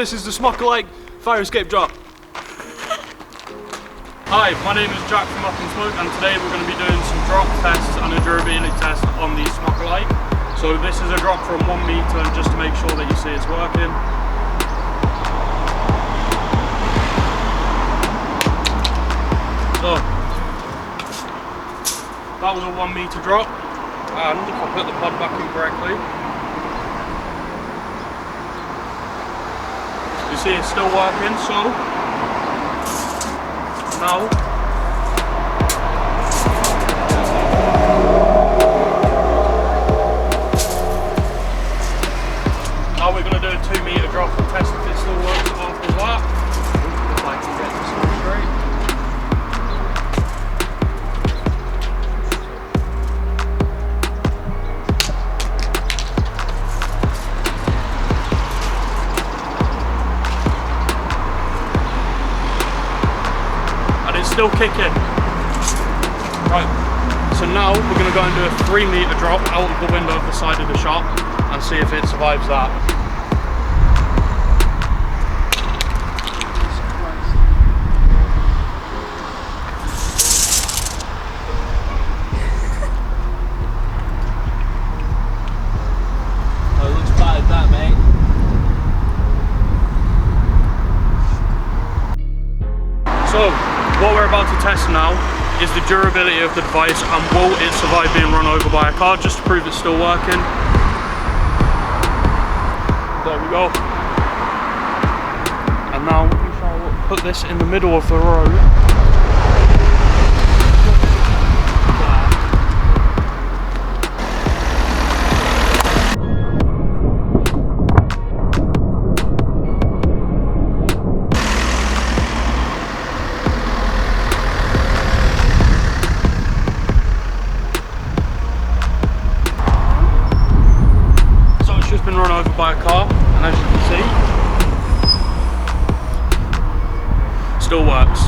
this is the Smok Alike fire escape drop. Hi, my name is Jack from Up and Smoke, and today we're going to be doing some drop tests and a durability test on the Smok Alike. So this is a drop from 1 meter just to make sure that you see it's working. So that was a 1 meter drop, and if I put the pod back in correctly, you see it's still working. So now we're going to do a 2 meter drop and test if it still works after that. If I can get this one straight. And it's still kicking. Right, so now we're going to go and do a 3 meter drop out of the window of the side of the shop and see if it survives that. Oh, it looks bad, that, mate. So, what we're about to test now is the durability of the device and will it survive being run over by a car, just to prove it's still working. There we go. And now we shall put this in the middle of the road. Been run over by a car, and as you can see, still works.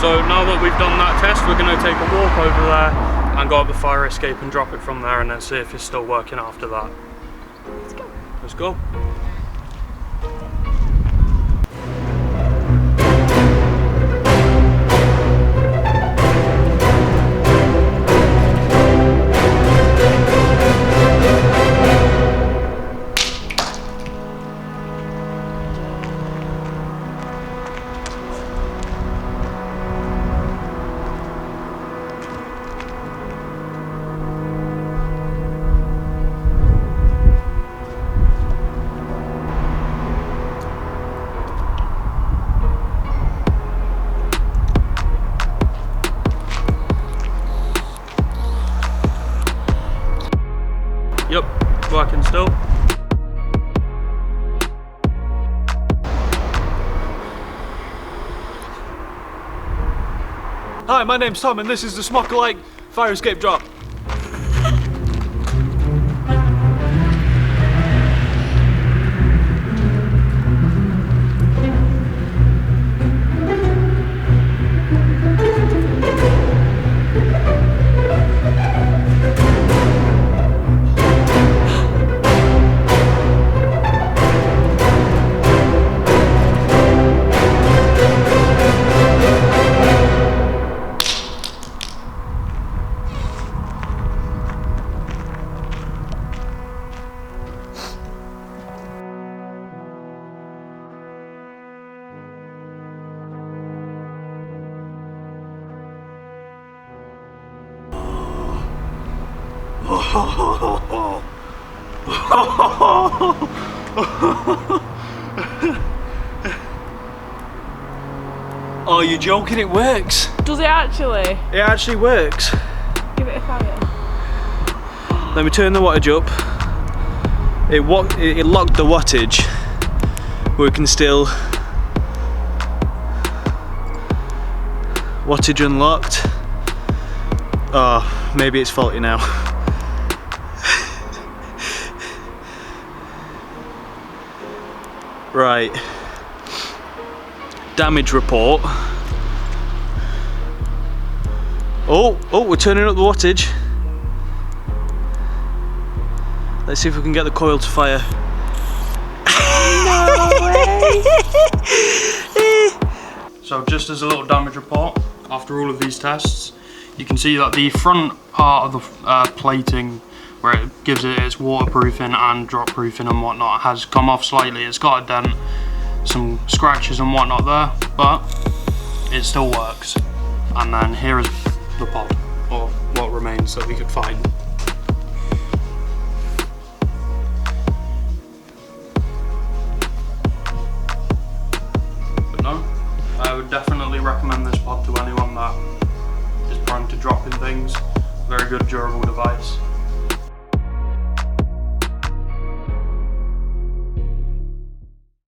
So now that we've done that test, we're going to take a walk over there and go up the fire escape and drop it from there, and then see if it's still working after that. Let's go. Let's go. Yep, working still. Hi, my name's Tom and this is the Smok Alike fire escape drop. Oh, you're joking, it works. Does it actually? It actually works. Give it a fire. Let me turn the wattage up. It locked the wattage, but we can still wattage unlocked. Oh, maybe it's faulty now. Right. Damage report. Oh, we're turning up the wattage. Let's see if we can get the coil to fire. No! So just as a little damage report, after all of these tests, you can see that the front part of the plating, where it gives it its waterproofing and drop proofing and whatnot, has come off slightly. It's got a dent, some scratches and whatnot there, but it still works. And then here is the pod, or what remains that we could find. But no, I would definitely recommend this pod to anyone that is prone to dropping things. Very good durable device.